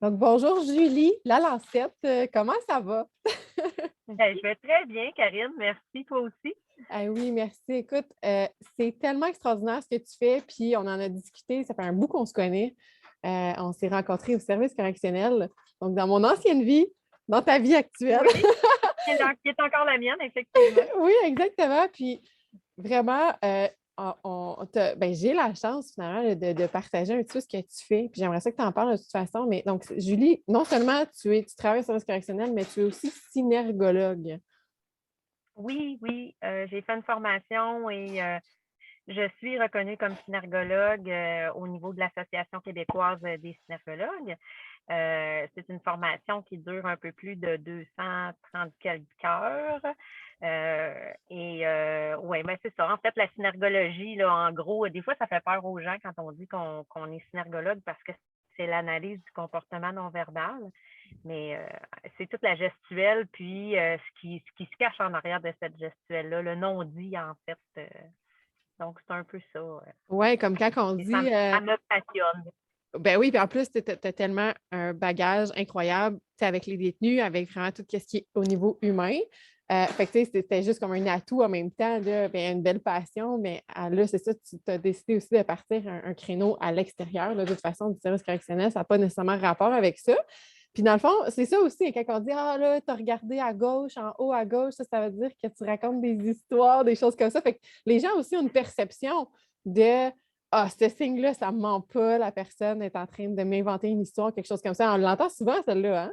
Donc, bonjour Julie, la Lancette, comment ça va? Ben, je vais très bien, Karine. Merci, toi aussi. Ah oui, merci. Écoute, c'est tellement extraordinaire ce que tu fais, puis on en a discuté, ça fait un bout qu'on se connaît. On s'est rencontrés au service correctionnel, donc dans mon ancienne vie, dans ta vie actuelle. Oui, qui est encore la mienne, effectivement. Oui, exactement. Puis vraiment, ben, j'ai la chance finalement de partager un petit peu ce que tu fais. Puis j'aimerais ça que tu en parles de toute façon. Mais donc, Julie, non seulement tu travailles au service correctionnel, mais tu es aussi synergologue. Oui, oui, j'ai fait une formation et je suis reconnue comme synergologue au niveau de l'Association québécoise des synergologues. C'est une formation qui dure un peu plus de 230 quelques heures. Ouais, ben c'est ça. En fait, la synergologie, là, en gros, des fois, ça fait peur aux gens quand on dit qu'on est synergologue parce que c'est l'analyse du comportement non verbal. Mais c'est toute la gestuelle, puis ce qui se cache en arrière de cette gestuelle-là, le non-dit, en fait. Donc, c'est un peu ça. Oui, comme quand on Et ça, dit, ça me passionne. ben oui, puis en plus, tu as tellement un bagage incroyable tu sais, avec les détenus, avec vraiment tout ce qui est au niveau humain. Fait que tu sais, c'était juste comme un atout en même temps, là, ben, une belle passion, mais là, c'est ça, tu as décidé aussi de partir un créneau à l'extérieur, là, de toute façon, du service correctionnel, ça n'a pas nécessairement rapport avec ça. Puis dans le fond, c'est ça aussi, quand on dit Ah là, tu as regardé à gauche, en haut à gauche, ça veut dire que tu racontes des histoires, des choses comme ça. Fait que les gens aussi ont une perception de Ah, ce signe-là, ça ne ment pas, la personne est en train de m'inventer une histoire, quelque chose comme ça. On l'entend souvent, celle-là, hein?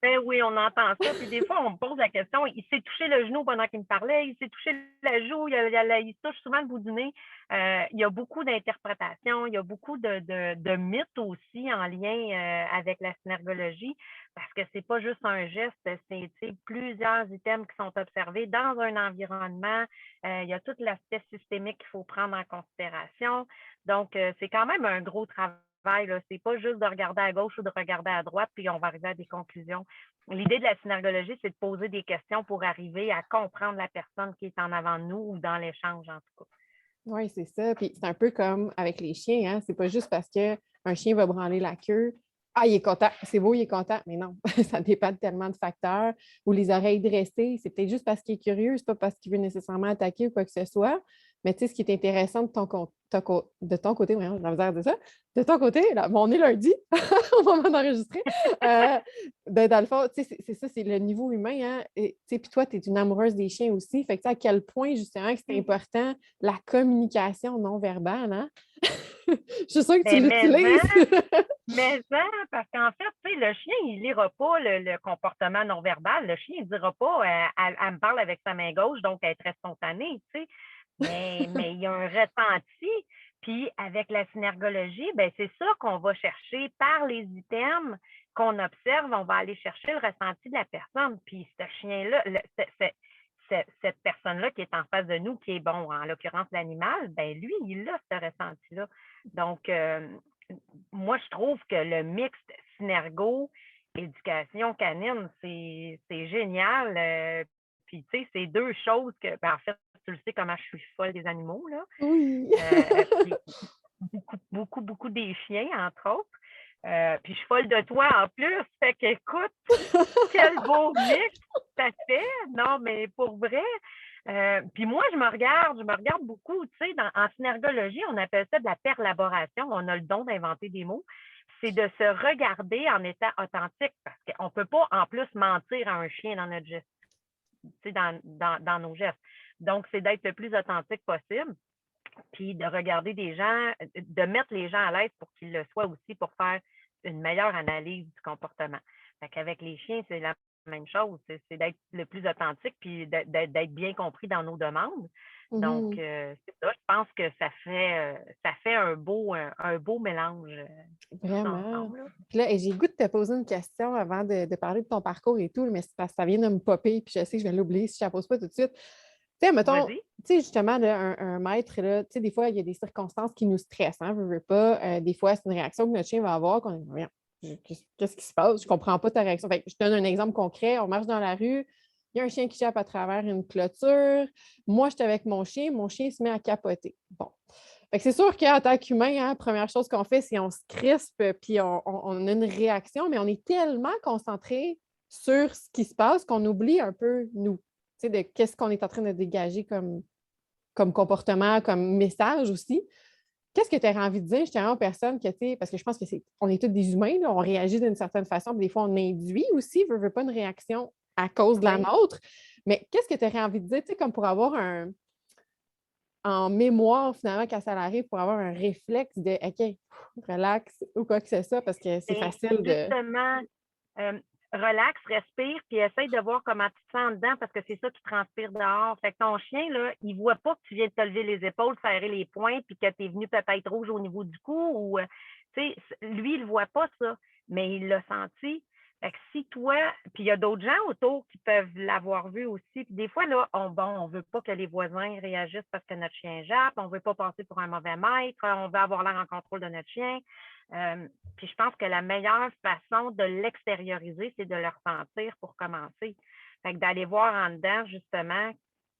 Ben oui, on entend ça. Puis des fois, on me pose la question, il s'est touché le genou pendant qu'il me parlait, il s'est touché la joue, il se touche souvent le bout du nez. Il y a beaucoup d'interprétations, il y a beaucoup de mythes aussi en lien avec la synergologie, parce que c'est pas juste un geste, c'est plusieurs items qui sont observés dans un environnement. Il y a tout l'aspect systémique qu'il faut prendre en considération. Donc, c'est quand même un gros travail. C'est pas juste de regarder à gauche ou de regarder à droite, puis on va arriver à des conclusions. L'idée de la synergologie, c'est de poser des questions pour arriver à comprendre la personne qui est en avant de nous ou dans l'échange, en tout cas. Oui, c'est ça. Puis c'est un peu comme avec les chiens, hein? C'est pas juste parce qu'un chien va branler la queue. Ah, il est content, c'est beau, il est content. Mais non, ça dépend de tellement de facteurs. Ou les oreilles dressées, c'est peut-être juste parce qu'il est curieux, c'est pas parce qu'il veut nécessairement attaquer ou quoi que ce soit. Mais tu sais, ce qui est intéressant de ton côté, vraiment, j'ai la misère de ça, de ton côté, là, bon, on est lundi, au moment d'enregistrer. Euh, ben, dans le fond, tu sais, c'est ça, c'est le niveau humain. Hein? Et, tu sais, puis toi, tu es une amoureuse des chiens aussi. Fait que, tu sais, à quel point, justement, que c'est important la communication non verbale, hein? Je suis sûre que tu Ben, l'utilises. parce qu'en fait, tu sais, le chien, il lira pas le comportement non verbal. Le chien, il dira pas, elle me parle avec sa main gauche, donc elle est très spontanée, tu sais. Mais il y a un ressenti. Puis avec la synergologie, ben c'est ça qu'on va chercher par les items qu'on observe. On va aller chercher le ressenti de la personne. Puis ce chien-là, cette personne-là qui est en face de nous, qui est, bon, en l'occurrence l'animal, ben lui, il a ce ressenti-là. Donc, moi, je trouve que le mixte synergo, éducation canine, c'est génial. Puis, tu sais, c'est deux choses que, ben, en fait, tu le sais comment je suis folle des animaux, là. Oui. Puis, beaucoup des chiens, entre autres. Puis, je suis folle de toi en plus. Fait qu'écoute, quel beau mix ça fait. Non, mais pour vrai. Puis moi, je me regarde beaucoup, tu sais, en synergologie, on appelle ça de la perlaboration. On a le don d'inventer des mots. C'est de se regarder en étant authentique parce qu'on ne peut pas en plus mentir à un chien dans notre geste, tu sais, dans nos gestes. Donc, c'est d'être le plus authentique possible, puis de regarder des gens, de mettre les gens à l'aise pour qu'ils le soient aussi, pour faire une meilleure analyse du comportement. Fait qu'avec les chiens, c'est la même chose, c'est d'être le plus authentique, puis d'être bien compris dans nos demandes. Donc, Mhm. c'est ça, je pense que ça fait un beau mélange, tout ça Vraiment. ensemble, là. Puis là, j'ai le goût de te poser une question avant de parler de ton parcours et tout, mais c'est parce que ça vient de me popper, puis je sais que je vais l'oublier si je ne la pose pas tout de suite. Tu sais, mettons, Vas-y. tu sais, justement, là, un maître, là, tu sais, des fois, il y a des circonstances qui nous stressent, hein, veux pas. Des fois, c'est une réaction que notre chien va avoir, qu'on est, Voyons, qu'est-ce qui se passe? Je comprends pas ta réaction. Fait que je te donne un exemple concret. On marche dans la rue, il y a un chien qui jappe à travers une clôture. Moi, je suis avec mon chien se met à capoter. Bon. Fait que c'est sûr qu'en tant qu'humain, hein, première chose qu'on fait, c'est on se crispe, puis on a une réaction, mais on est tellement concentré sur ce qui se passe qu'on oublie un peu, nous, tu sais, de qu'est-ce qu'on est en train de dégager comme comportement, comme message aussi. Qu'est-ce que tu aurais envie de dire justement aux personnes que, tu sais, parce que je pense que on est tous des humains, là, on réagit d'une certaine façon, puis des fois, on induit aussi, veut pas une réaction à cause de la Oui. nôtre. Mais qu'est-ce que tu aurais envie de dire, tu sais, comme pour avoir en mémoire, finalement, quand ça arrive, pour avoir un réflexe de OK, relax ou quoi que ce soit, parce que c'est C'est facile de. justement, euh, relax, respire, puis essaye de voir comment tu te sens dedans parce que c'est ça qui transpire dehors. Fait que ton chien, là, il voit pas que tu viens de te lever les épaules, serrer les poings, puis que tu es venu peut-être rouge au niveau du cou ou, tu sais, lui, il voit pas ça, mais il l'a senti. Fait que si toi, puis il y a d'autres gens autour qui peuvent l'avoir vu aussi. Puis des fois, là, on veut pas que les voisins réagissent parce que notre chien jappe, on veut pas passer pour un mauvais maître, on veut avoir l'air en contrôle de notre chien. Puis je pense que la meilleure façon de l'extérioriser, c'est de le ressentir pour commencer. Fait que d'aller voir en dedans, justement,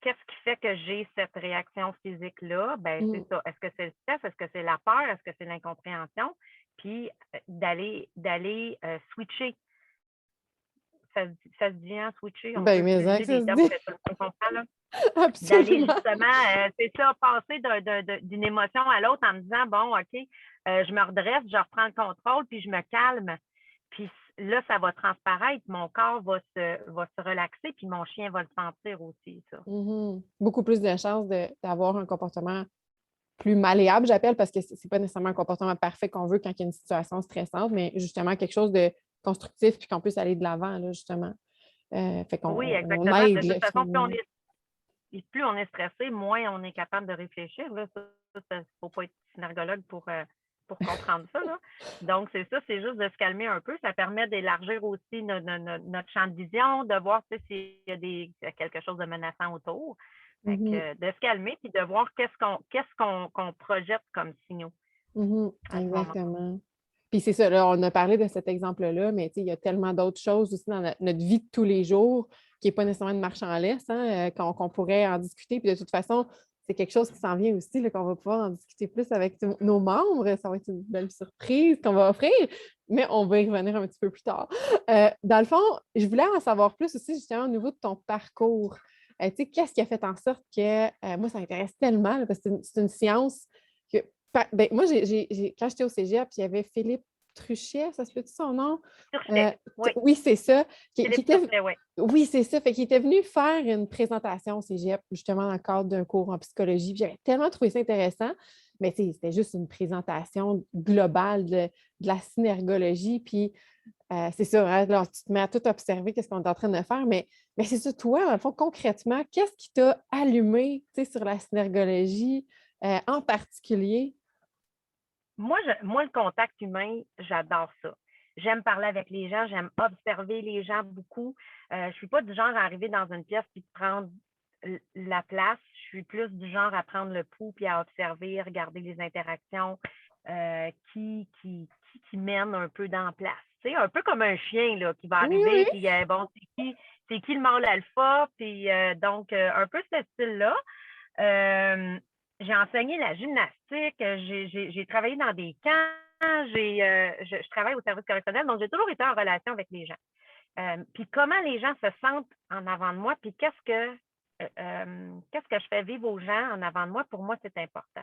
qu'est-ce qui fait que j'ai cette réaction physique-là? Ben, Mm. c'est ça. Est-ce que c'est le stress? Est-ce que c'est la peur? Est-ce que c'est l'incompréhension? Puis d'aller switcher. Ça se dit, hein, switcher, on Ben, peut mais hein, que utiliser ça des se termes dit. que tout le monde comprend, là. D'aller Absolument. justement, c'est ça, passer d'une émotion à l'autre en me disant, bon, OK, je me redresse, je reprends le contrôle, puis je me calme. Puis là, ça va transparaître, mon corps va se relaxer, puis mon chien va le sentir aussi, ça. Mhm. Beaucoup plus de chances d'avoir un comportement plus malléable, j'appelle, parce que c'est pas nécessairement un comportement parfait qu'on veut quand il y a une situation stressante, mais justement quelque chose de constructif puis qu'on puisse aller de l'avant, là, justement. Fait Oui, qu'on exactement. De aide, toute là, façon, finalement. plus on est stressé, moins on est capable de réfléchir. Là. Ça, faut pas être synergologue pour comprendre ça. Là. Donc, c'est ça, c'est juste de se calmer un peu. Ça permet d'élargir aussi notre champ de vision, de voir s'il y a quelque chose de menaçant autour. Fait Mhm. que, de se calmer puis de voir qu'est-ce qu'on projette comme signaux Mhm. à ce moment. Exactement. Puis c'est ça, là, on a parlé de cet exemple-là, mais il y a tellement d'autres choses aussi dans notre vie de tous les jours qui n'est pas nécessairement une marche en laisse, hein, qu'on pourrait en discuter. Puis de toute façon, c'est quelque chose qui s'en vient aussi, là, qu'on va pouvoir en discuter plus avec nos membres. Ça va être une belle surprise qu'on va offrir, mais on va y revenir un petit peu plus tard. Dans le fond, je voulais en savoir plus aussi justement au niveau de ton parcours. Tu sais, qu'est-ce qui a fait en sorte que, moi, ça m'intéresse tellement, là, parce que c'est une science que ben, moi, quand j'étais au cégep, il y avait Philippe Truchet, ça se peut-tu son nom? Surfait, oui. Oui, c'est ça. Qui Philippe était. Surfait, oui. Oui, c'est ça. Fait qu'il était venu faire une présentation au cégep, justement, dans le cadre d'un cours en psychologie. Puis j'avais tellement trouvé ça intéressant. Mais c'était juste une présentation globale de la synergologie. Puis c'est ça, hein, alors, tu te mets à tout observer qu'est-ce qu'on est en train de faire. Mais c'est ça, toi, dans le fond, concrètement, qu'est-ce qui t'a allumé sur la synergologie en particulier? Moi, le contact humain, j'adore ça. J'aime parler avec les gens, j'aime observer les gens beaucoup. Je ne suis pas du genre à arriver dans une pièce et prendre la place. Je suis plus du genre à prendre le pouls puis à observer, regarder les interactions qui mènent un peu dans la place. Tu sais, un peu comme un chien là, qui va Oui, arriver, oui. puis bon, c'est qui le mâle alpha, puis donc un peu ce style-là. J'ai enseigné la gymnastique, j'ai travaillé dans des camps, je travaille au service correctionnel, donc j'ai toujours été en relation avec les gens. Puis comment les gens se sentent en avant de moi, puis qu'est-ce que je fais vivre aux gens en avant de moi, pour moi, c'est important.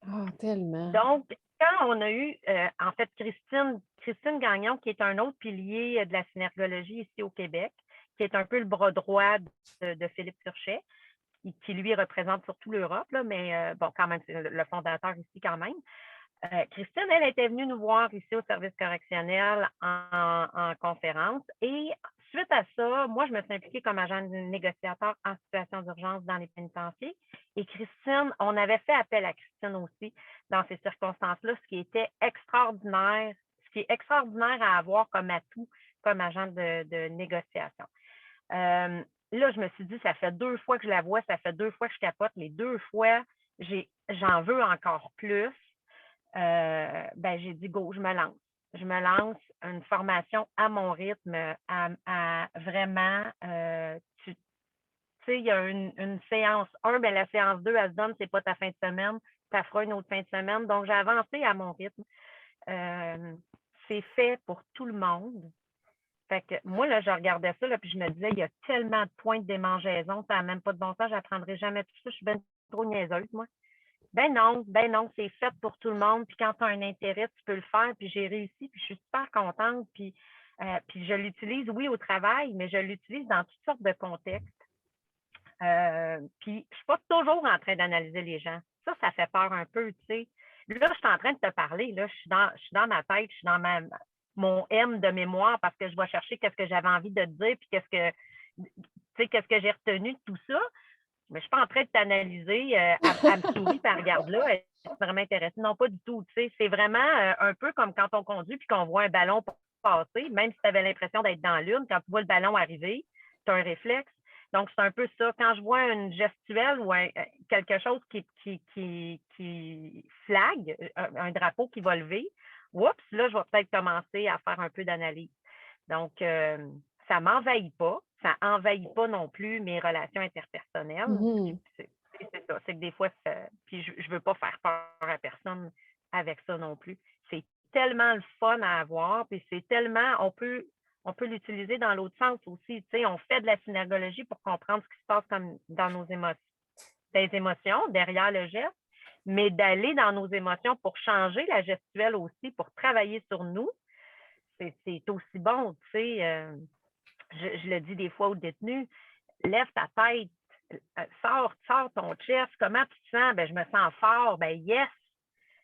Ah, tellement. Donc, quand on a eu, en fait, Christine Gagnon, qui est un autre pilier de la synergologie ici au Québec, qui est un peu le bras droit de Philippe Turchet, qui lui représente surtout l'Europe, là, mais bon, quand même, c'est le fondateur ici quand même. Christine, elle était venue nous voir ici au service correctionnel en conférence et suite à ça, moi, je me suis impliquée comme agent négociateur en situation d'urgence dans les pénitenciers et Christine, on avait fait appel à Christine aussi dans ces circonstances-là, ce qui était extraordinaire, ce qui est extraordinaire à avoir comme atout comme agent de négociation. Là, je me suis dit, ça fait 2 fois que je la vois, ça fait 2 fois que je capote, les 2 fois, j'en veux encore plus. Ben, j'ai dit, go, je me lance. Je me lance une formation à mon rythme, à vraiment, tu sais, il y a une séance 1, ben, la séance 2, elle se donne, c'est pas ta fin de semaine, ça fera une autre fin de semaine. Donc, j'ai avancé à mon rythme. C'est fait pour tout le monde. Fait que moi, là, je regardais ça, là, puis je me disais, il y a tellement de points de démangeaison, ça n'a même pas de bon sens, je n'apprendrai jamais tout ça, je suis bien trop niaiseuse, moi. Ben non, c'est fait pour tout le monde, puis quand tu as un intérêt, tu peux le faire, puis j'ai réussi, puis je suis super contente, puis je l'utilise, oui, au travail, mais je l'utilise dans toutes sortes de contextes. Puis je ne suis pas toujours en train d'analyser les gens. Ça fait peur un peu, tu sais. Là, je suis en train de te parler, là, je suis dans ma tête, je suis dans mon M de mémoire parce que je vais chercher qu'est-ce que j'avais envie de te dire, puis qu'est-ce que j'ai retenu de tout ça. Mais je ne suis pas en train de t'analyser, à me souris, puis regarde là, c'est vraiment intéressant. Non, pas du tout. Tu sais, c'est vraiment un peu comme quand on conduit puis qu'on voit un ballon passer, même si tu avais l'impression d'être dans l'une, quand tu vois le ballon arriver, tu as un réflexe. Donc, c'est un peu ça. Quand je vois une gestuelle ou quelque chose qui flague, un drapeau qui va lever, oups, là, je vais peut-être commencer à faire un peu d'analyse. Donc, ça ne m'envahit pas. Ça n'envahit pas non plus mes relations interpersonnelles. Mhm. C'est ça. C'est que des fois, puis je ne veux pas faire peur à personne avec ça non plus. C'est tellement le fun à avoir, puis c'est tellement, on peut l'utiliser dans l'autre sens aussi. Tu sais, on fait de la synergologie pour comprendre ce qui se passe comme dans nos émotions, des émotions derrière le geste, mais d'aller dans nos émotions pour changer la gestuelle aussi, pour travailler sur nous, c'est aussi bon. Tu sais, je le dis des fois aux détenus, lève ta tête, sors ton chest, comment tu te sens? Ben, je me sens fort, ben yes,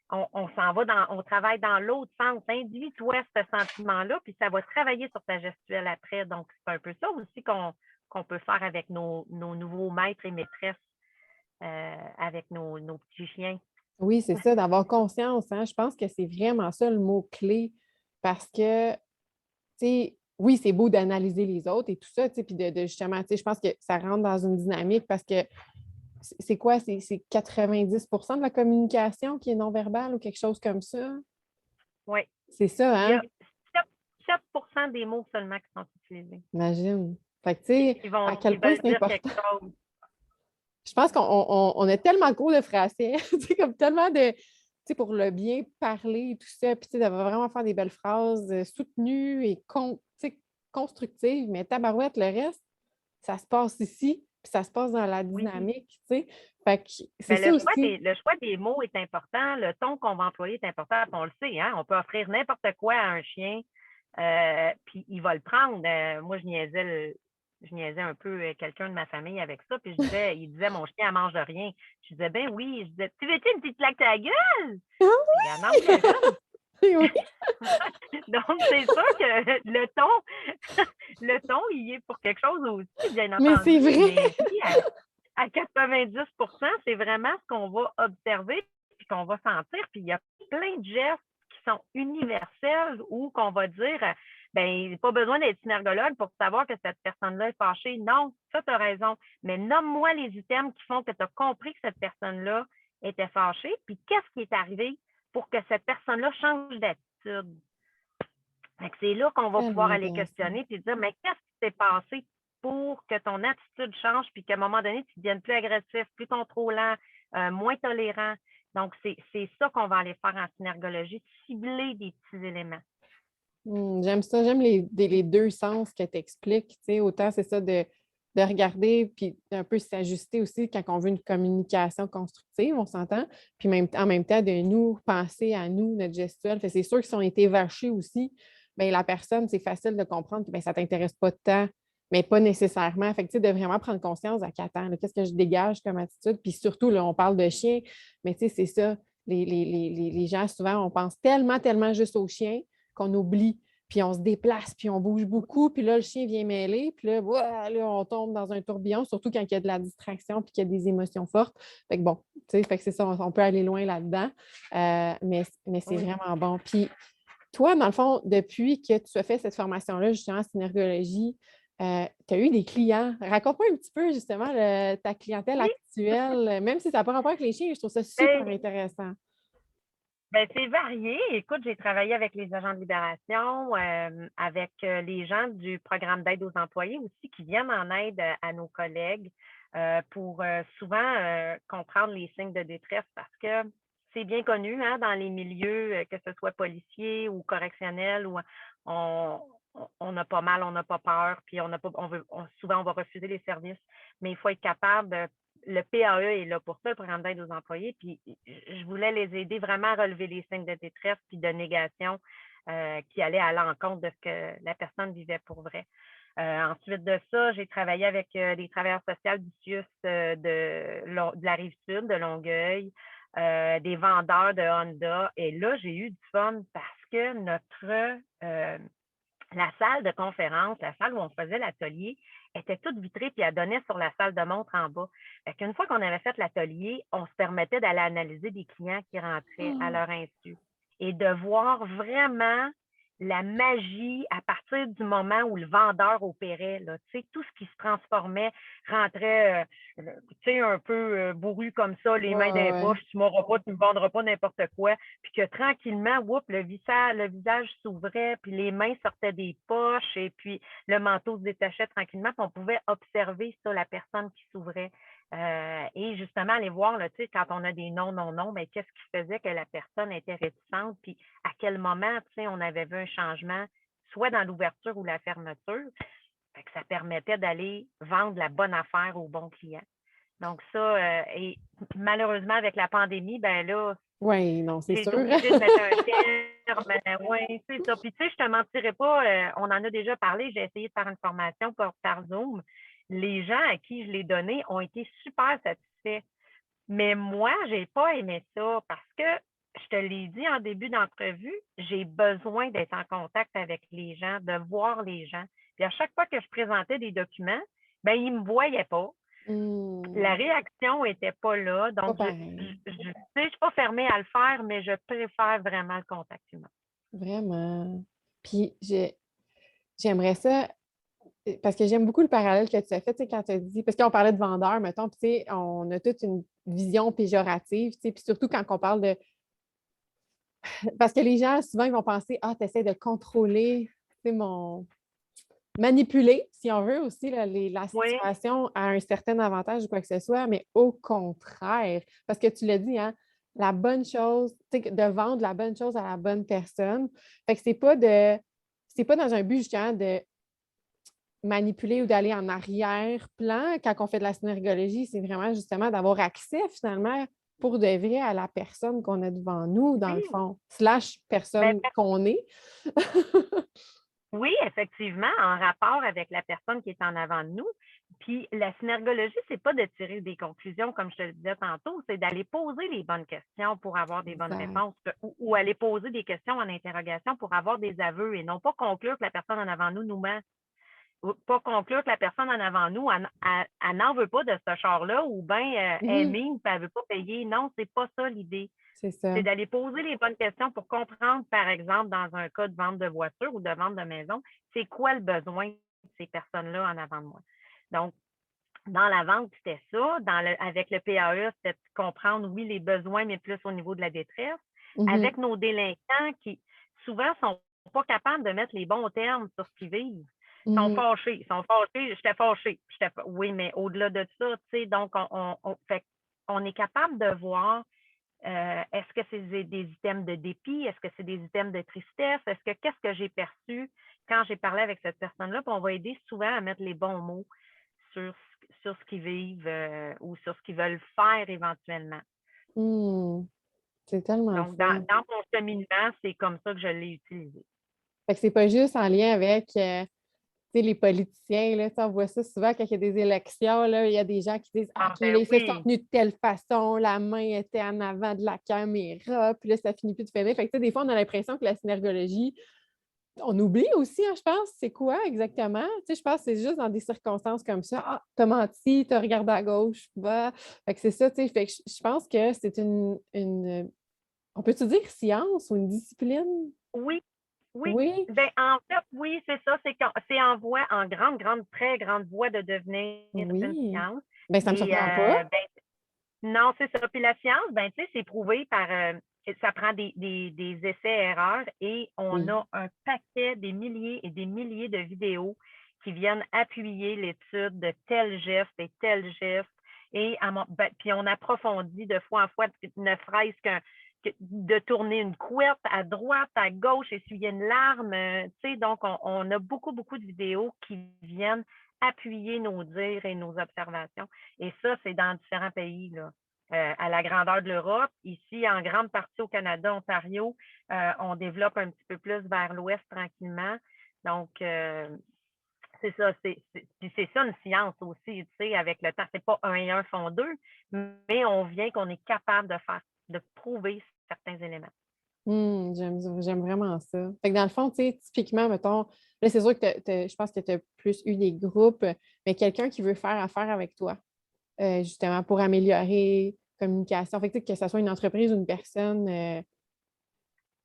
on s'en va on travaille dans l'autre sens. Induis-toi ce sentiment-là, puis ça va travailler sur ta gestuelle après. Donc, c'est un peu ça aussi qu'on peut faire avec nos nouveaux maîtres et maîtresses, avec nos petits chiens. Oui, c'est ça, d'avoir conscience, hein. Je pense que c'est vraiment ça le mot-clé parce que, tu sais, oui, c'est beau d'analyser les autres et tout ça, tu sais, puis de justement, tu sais, je pense que ça rentre dans une dynamique parce que c'est quoi? C'est 90% de la communication qui est non-verbale ou quelque chose comme ça? Oui. C'est ça, Il y hein? a 7 des mots seulement qui sont utilisés. Imagine. Fait que, tu sais, à quel Ils point veulent c'est dire important. quelque chose. Je pense qu'on a tellement de cours de français, tu sais, comme tellement de, tu sais, pour le bien parler et tout ça, puis tu sais, d'avoir vraiment faire des belles phrases soutenues et tu sais, constructives, mais tabarouette, le reste, ça se passe ici, puis ça se passe dans la Oui. dynamique, tu sais. Fait que c'est Ben, ça aussi. le choix des mots est important. Le ton qu'on va employer est important. On le sait, hein? On peut offrir n'importe quoi à un chien, puis il va le prendre. Moi, je niaisais un peu quelqu'un de ma famille avec ça, puis il disait, mon chien, elle mange de rien. Je disais, ben oui. Je disais, tu veux-tu une petite claque à la gueule? Puis elle en mangeait une. Oui. Donc, c'est sûr que le ton, il est pour quelque chose aussi, bien Mais c'est entendu. vrai. Mais oui, à 90 c'est vraiment ce qu'on va observer puis qu'on va sentir. Puis il y a plein de gestes qui sont universels ou qu'on va dire, ben, pas besoin d'être synergologue pour savoir que cette personne-là est fâchée. Non, ça, tu as raison. Mais nomme-moi les items qui font que tu as compris que cette personne-là était fâchée. Puis qu'est-ce qui est arrivé pour que cette personne-là change d'attitude? C'est là qu'on va Tellement pouvoir aller intéressant. questionner et dire, mais qu'est-ce qui s'est passé pour que ton attitude change puis qu'à un moment donné, tu deviennes plus agressif, plus contrôlant, moins tolérant. Donc, c'est ça qu'on va aller faire en synergologie, cibler des petits éléments. J'aime ça, j'aime les deux sens que tu expliques. Tu sais, autant c'est ça de regarder puis un peu s'ajuster aussi quand on veut une communication constructive, on s'entend. Puis en même temps, de nous penser à nous, notre gestuelle. C'est sûr que si on était vaché aussi, bien, la personne, c'est facile de comprendre que bien, ça ne t'intéresse pas tant, mais pas nécessairement. Fait que, tu sais, de vraiment prendre conscience à qu'attends, qu'est-ce que je dégage comme attitude. Puis surtout, là, on parle de chien, mais tu sais, c'est ça. Les gens, souvent, on pense tellement, tellement juste aux chiens qu'on oublie, puis on se déplace, puis on bouge beaucoup, puis là, le chien vient mêler, puis là, là, on tombe dans un tourbillon, surtout quand il y a de la distraction, puis qu'il y a des émotions fortes. Fait que bon, tu sais, fait que c'est ça, on peut aller loin là-dedans, mais c'est Oui. vraiment bon. Puis toi, dans le fond, depuis que tu as fait cette formation-là, justement, en synergologie, tu as eu des clients. Raconte-moi un petit peu, justement, ta clientèle Oui, actuelle, même si ça n'a pas rapport avec les chiens, je trouve ça super ben, intéressant. c'est varié. Écoute, j'ai travaillé avec les agents de libération, avec les gens du programme d'aide aux employés aussi qui viennent en aide à nos collègues. pour souvent comprendre les signes de détresse parce que c'est bien connu hein, dans les milieux, que ce soit policiers ou correctionnels, où on, on a pas mal, on n'a pas peur, puis on a pas, souvent on va refuser les services, mais il faut être capable le PAE est là pour ça, le programme d'aide aux employés, puis je voulais les aider vraiment à relever les signes de détresse puis de négation qui allaient à l'encontre de ce que la personne vivait pour vrai. Ensuite de ça, j'ai travaillé avec des travailleurs sociaux du CIUS de la Rive-Sud, de Longueuil, des vendeurs de Honda. Et là, j'ai eu du fun parce que la salle de conférence, la salle où on faisait l'atelier, était toute vitrée puis elle donnait sur la salle de montre en bas. Fait qu'une fois qu'on avait fait l'atelier, on se permettait d'aller analyser des clients qui rentraient à leur insu et de voir vraiment la magie à partir du moment où le vendeur opérait. Là, tout ce qui se transformait, rentrait un peu bourru comme ça, les mains dans les poches, tu ne m'auras pas, tu ne me vendras pas n'importe quoi. Puis que tranquillement, le visage s'ouvrait, puis les mains sortaient des poches, et puis le manteau se détachait tranquillement, puis on pouvait observer ça, la personne qui s'ouvrait. Et justement, aller voir, là, quand on a des non, mais qu'est-ce qui faisait que la personne était réticente, puis à quel moment on avait vu un changement, soit dans l'ouverture ou la fermeture. Fait que ça permettait d'aller vendre la bonne affaire au bon client. Donc ça, et malheureusement, avec la pandémie, ben là, oui, non, c'est j'ai sûr. été obligée de mettre un terme. Oui, c'est ça. Puis tu sais, je te mentirais pas, on en a déjà parlé, j'ai essayé de faire une formation par Zoom. Les gens à qui je l'ai donné ont été super satisfaits. Mais moi, je n'ai pas aimé ça parce que, je te l'ai dit en début d'entrevue, j'ai besoin d'être en contact avec les gens, de voir les gens. Puis à chaque fois que je présentais des documents, ben ils ne me voyaient pas. La réaction n'était pas là. Donc, je ne suis pas fermée à le faire, mais je préfère vraiment le contact humain. Vraiment. Puis j'aimerais ça, parce que j'aime beaucoup le parallèle que tu as fait, tu sais, quand tu as dit, parce qu'on parlait de vendeurs, mettons, puis tu sais, on a toute une vision péjorative, tu sais, puis surtout quand on parle de... Parce que les gens, souvent, ils vont penser, ah, tu essaies de contrôler, tu sais, manipuler, si on veut aussi, là, la situation à un certain avantage ou quoi que ce soit, mais au contraire, parce que tu l'as dit, hein, la bonne chose, de vendre la bonne chose à la bonne personne. Fait que c'est pas dans un but justement de manipuler ou d'aller en arrière-plan quand on fait de la synergologie, c'est vraiment justement d'avoir accès finalement pour de vrai à la personne qu'on a devant nous, dans le fond, / personne qu'on est. Oui, effectivement, en rapport avec la personne qui est en avant de nous. Puis la synergologie, c'est pas de tirer des conclusions, comme je te le disais tantôt, c'est d'aller poser les bonnes questions pour avoir des bonnes réponses ou aller poser des questions en interrogation pour avoir des aveux et non pas conclure que la personne en avant nous ment. Pas conclure que la personne en avant nous, elle n'en veut pas de ce char-là ou bien elle est mine et elle ne veut pas payer. Non, c'est pas ça l'idée. C'est d'aller poser les bonnes questions pour comprendre, par exemple, dans un cas de vente de voiture ou de vente de maison, c'est quoi le besoin de ces personnes-là en avant de moi. Donc, dans la vente, c'était ça. Avec le PAE, c'était de comprendre, oui, les besoins, mais plus au niveau de la détresse. Avec nos délinquants qui, souvent, sont pas capables de mettre les bons termes sur ce qu'ils vivent. Ils sont fâchés. J'étais fâchée. Oui, mais au-delà de ça, tu sais, donc, on est capable de voir est-ce que c'est des items de dépit? Est-ce que c'est des items de tristesse? Qu'est-ce que j'ai perçu quand j'ai parlé avec cette personne-là? Puis on va aider souvent à mettre les bons mots sur ce qu'ils vivent ou sur ce qu'ils veulent faire éventuellement. C'est tellement Donc, dans mon cheminement, c'est comme ça que je l'ai utilisé. Fait que c'est pas juste en lien avec les politiciens, là, on voit ça souvent quand il y a des élections, là, il y a des gens qui disent OK, les faits sont tenus de telle façon, la main était en avant de la caméra, puis là, ça finit plus de finir. Fait que des fois, on a l'impression que la synergologie, on oublie aussi, hein, je pense, c'est quoi exactement? Je pense que c'est juste dans des circonstances comme ça. Ah, t'as menti, t'as regardé à gauche, bah. Fait que c'est ça, fait que je pense que c'est une on peut-tu dire science ou une discipline? Oui. Oui. Ben, en fait, oui, c'est ça. C'est en voie, en très grande voie de devenir une science. Ben, ça ne me surprend pas. Non, c'est ça. Puis la science, ben, tu sais, c'est prouvé par. Ça prend des essais-erreurs et on a un paquet, des milliers et des milliers de vidéos qui viennent appuyer l'étude de tel geste et tel geste. Et puis on approfondit de fois en fois, ne serait-ce de tourner une couette à droite, à gauche, essuyer une larme. Donc, on a beaucoup, beaucoup de vidéos qui viennent appuyer nos dires et nos observations. Et ça, c'est dans différents pays, là. À la grandeur de l'Europe. Ici, en grande partie au Canada, Ontario, on développe un petit peu plus vers l'ouest tranquillement. Donc, c'est ça, puis c'est ça une science aussi, tu sais, avec le temps. C'est pas 1 et 1 font 2, mais on vient qu'on est capable de prouver certains éléments. J'aime vraiment ça. Fait que dans le fond, tu sais, typiquement, mettons, là, c'est sûr que je pense que tu as plus eu des groupes, mais quelqu'un qui veut faire affaire avec toi, justement, pour améliorer la communication. Fait que ce soit une entreprise ou une personne,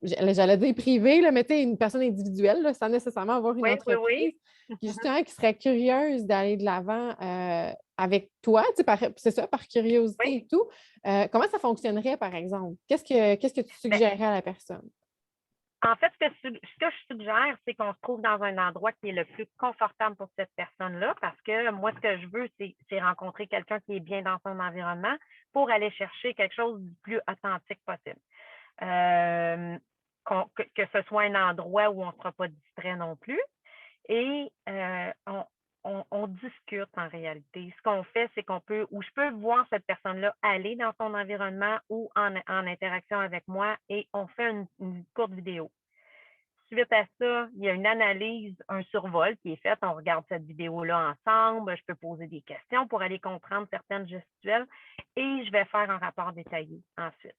j'allais dire privée, là, mais tu sais, une personne individuelle, là, sans nécessairement avoir une Oui, oui, oui. entreprise, qui justement, qui serait curieuse d'aller de l'avant avec toi, tu sais, c'est ça, par curiosité Oui. et tout. Comment ça fonctionnerait, par exemple? Qu'est-ce que tu suggérerais à la personne? En fait, ce que je suggère, c'est qu'on se trouve dans un endroit qui est le plus confortable pour cette personne-là, parce que moi, ce que je veux, c'est rencontrer quelqu'un qui est bien dans son environnement pour aller chercher quelque chose du plus authentique possible. Que ce soit un endroit où on ne sera pas distrait non plus. Et on discute en réalité. Ce qu'on fait, c'est je peux voir cette personne-là aller dans son environnement ou en interaction avec moi et on fait une courte vidéo. Suite à ça, il y a une analyse, un survol qui est fait. On regarde cette vidéo-là ensemble. Je peux poser des questions pour aller comprendre certaines gestuelles et je vais faire un rapport détaillé ensuite.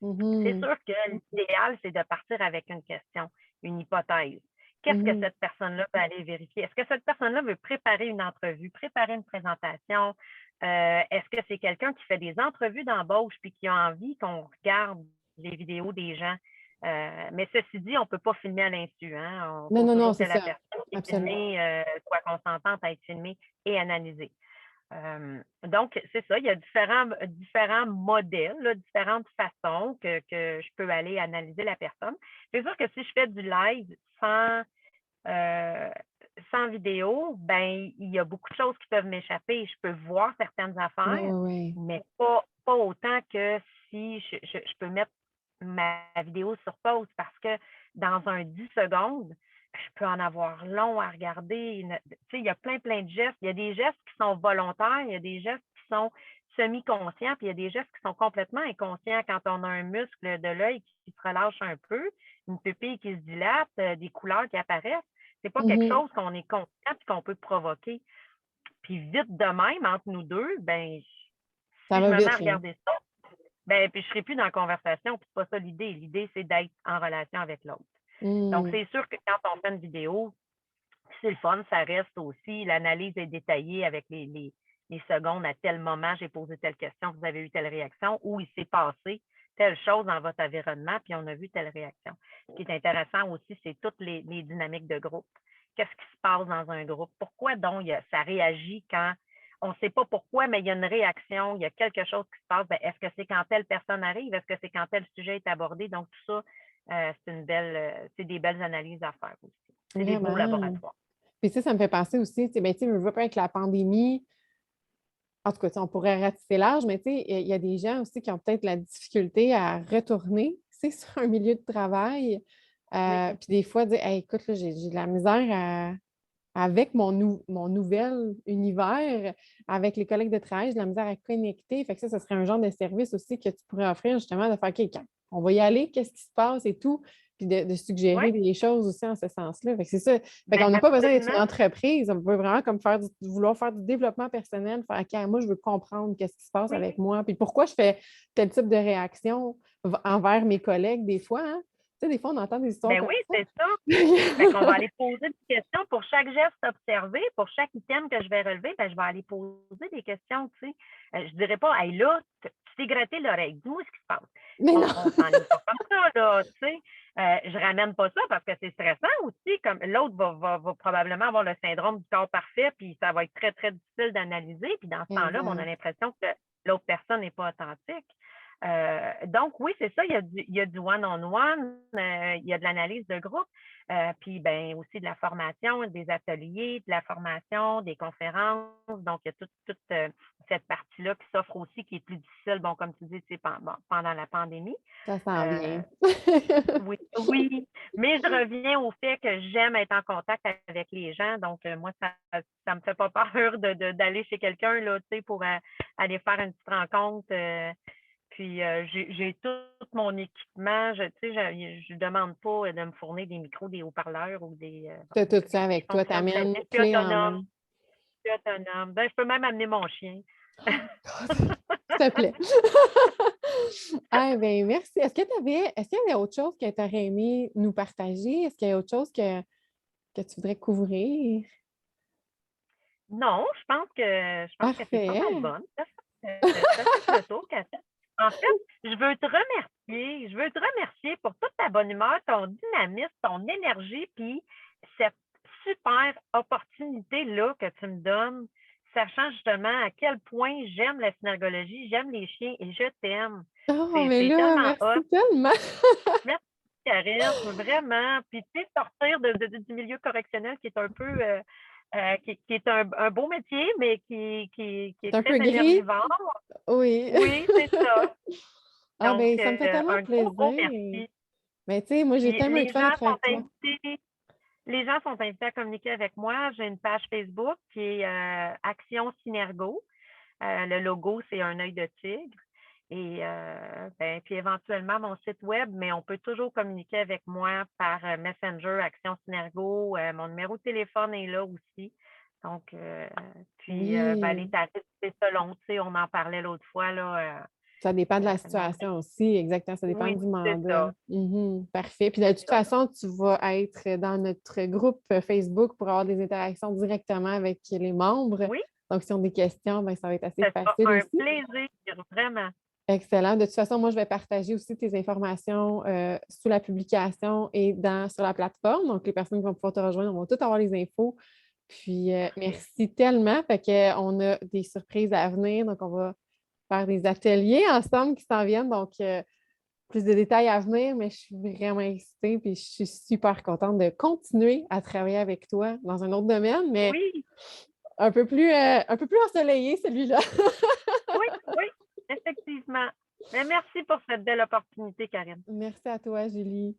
C'est sûr que l'idéal, c'est de partir avec une question, une hypothèse. Qu'est-ce que cette personne-là peut aller vérifier? Est-ce que cette personne-là veut préparer une entrevue, préparer une présentation? Est-ce que c'est quelqu'un qui fait des entrevues d'embauche puis qui a envie qu'on regarde les vidéos des gens? Mais ceci dit, on ne peut pas filmer à l'insu. Hein? Il faut toujours que la personne qui est filmée soit consentante à être filmée et analysée. Donc, c'est ça, il y a différents modèles, là, différentes façons que je peux aller analyser la personne. C'est sûr que si je fais du live sans vidéo, ben il y a beaucoup de choses qui peuvent m'échapper. Je peux voir certaines affaires, mais pas autant que si je peux mettre ma vidéo sur pause parce que dans un 10 secondes, je peux en avoir long à regarder. Tu sais, il y a plein de gestes. Il y a des gestes qui sont volontaires, il y a des gestes qui sont semi-conscients, puis il y a des gestes qui sont complètement inconscients quand on a un muscle de l'œil qui se relâche un peu, une pupille qui se dilate, des couleurs qui apparaissent. C'est pas quelque chose qu'on est conscient et qu'on peut provoquer. Puis vite de même, entre nous deux, ben si je me mets à regarder ça, ben puis je serai plus dans la conversation, puis c'est pas ça l'idée. L'idée, c'est d'être en relation avec l'autre. Donc, c'est sûr que quand on fait une vidéo, c'est le fun, ça reste aussi. L'analyse est détaillée avec les secondes à tel moment, j'ai posé telle question, vous avez eu telle réaction, ou il s'est passé telle chose dans votre environnement, puis on a vu telle réaction. Ce qui est intéressant aussi, c'est toutes les dynamiques de groupe. Qu'est-ce qui se passe dans un groupe? Pourquoi donc ça réagit quand on ne sait pas pourquoi, mais il y a une réaction, il y a quelque chose qui se passe. Ben, est-ce que c'est quand telle personne arrive? Est-ce que c'est quand tel sujet est abordé? Donc, tout ça, c'est des belles analyses à faire aussi. C'est des beaux laboratoires. Puis ça me fait penser aussi, tu sais, je veux pas avec la pandémie, en tout cas, on pourrait ratisser large, mais tu sais, il y a des gens aussi qui ont peut-être la difficulté à retourner, tu sais, sur un milieu de travail. Puis des fois, dire, hey, écoute, là, j'ai de la misère avec mon nouvel univers, avec les collègues de travail, j'ai de la misère à connecter. Fait que ça serait un genre de service aussi que tu pourrais offrir justement de faire, OK, on va y aller, qu'est-ce qui se passe et tout, puis de suggérer des choses aussi en ce sens-là. Fait que c'est ça. Fait qu'on n'a pas besoin d'être une entreprise. On peut vraiment comme vouloir faire du développement personnel, faire, OK, moi, je veux comprendre qu'est-ce qui se passe avec moi, puis pourquoi je fais tel type de réaction envers mes collègues des fois, hein? Tu sais, des fois, on entend des histoires comme oui, ça. c'est ça. Fait qu'on va aller poser des questions pour chaque geste observé, pour chaque item que je vais relever, ben, je vais aller poser des questions, tu sais. Je dirais pas, hey, là, tu t'es gratté l'oreille, dis-moi ce qui se passe. Mais non. On s'enligne pas comme ça, là, tu sais. Je ramène pas ça parce que c'est stressant aussi, comme l'autre va probablement avoir le syndrome du corps parfait, puis ça va être très, très difficile d'analyser. Puis dans ce temps-là, on a l'impression que l'autre personne n'est pas authentique. Donc, oui, c'est ça, il y a du one-on-one, il y a de l'analyse de groupe, puis ben, aussi de la formation, des ateliers, de la formation, des conférences. Donc, il y a toute cette partie-là qui s'offre aussi, qui est plus difficile, bon, comme tu dis, pendant la pandémie. Ça s'en Euh, vient. oui, oui, mais je reviens au fait que j'aime être en contact avec les gens. Donc, moi, ça me fait pas peur d'aller chez quelqu'un, là, tu sais, pour aller faire une petite rencontre. Puis, j'ai tout mon équipement. Tu sais, je demande pas de me fournir des micros, des haut-parleurs ou des. Tu as tout ça Je avec toi, fonctionne très t'amènes bien. Je suis clé en autonome. main. Je suis autonome. Ben, je peux même amener mon chien. S'il te plaît. Ah, ben merci. Est-ce qu'il y avait autre chose que tu aurais aimé nous partager? Est-ce qu'il y a autre chose que tu voudrais couvrir? Non, je pense que c'est pas mal Parfait. bonne. Ça fait le tour, Cathy. En fait, je veux te remercier. Je veux te remercier pour toute ta bonne humeur, ton dynamisme, ton énergie, puis cette super opportunité-là que tu me donnes, sachant justement à quel point j'aime la synergologie, j'aime les chiens et je t'aime. Oh, C'est mais c'est là, tellement hot. merci tellement. Merci, Karine, vraiment. Puis, tu sais, sortir du milieu correctionnel qui est un peu, qui est un beau métier, mais qui C'est est un très peu gris. énergivore. Oui. Oui, c'est ça. Ah, Donc, ben, ça me fait tellement un gros, gros plaisir. merci. Mais tu sais, moi, j'ai Puis, tellement eu de fun à travailler avec toi. les gens sont invités à communiquer avec moi. J'ai une page Facebook qui est Action Synergo. Le logo, c'est un œil de tigre. Et ben, puis éventuellement mon site web, mais on peut toujours communiquer avec moi par Messenger, Action Synergo. Mon numéro de téléphone est là aussi. Donc, puis ben, les Oui. tarifs, c'est selon, tu sais, on en parlait l'autre fois, là. Ça dépend de la Donc, situation aussi, exactement. Ça dépend oui, du c'est mandat. ça. Mhm, parfait. Puis de C'est toute ça. façon, tu vas être dans notre groupe Facebook pour avoir des interactions directement avec les membres. Oui, Donc, si on a des questions, ben, ça va être assez ce sera facile un aussi. plaisir, vraiment. Excellent. De toute façon, moi, je vais partager aussi tes informations sous la publication et sur la plateforme. Donc, les personnes qui vont pouvoir te rejoindre vont toutes avoir les infos. Puis, Parfait. merci tellement. Fait qu'on a des surprises à venir. Donc, on va faire des ateliers ensemble qui s'en viennent. Donc, plus de détails à venir, mais je suis vraiment excitée puis je suis super contente de continuer à travailler avec toi dans un autre domaine, mais Oui, un peu plus ensoleillé, celui-là. oui, oui, effectivement. Mais merci pour cette belle opportunité, Karine. Merci à toi, Julie.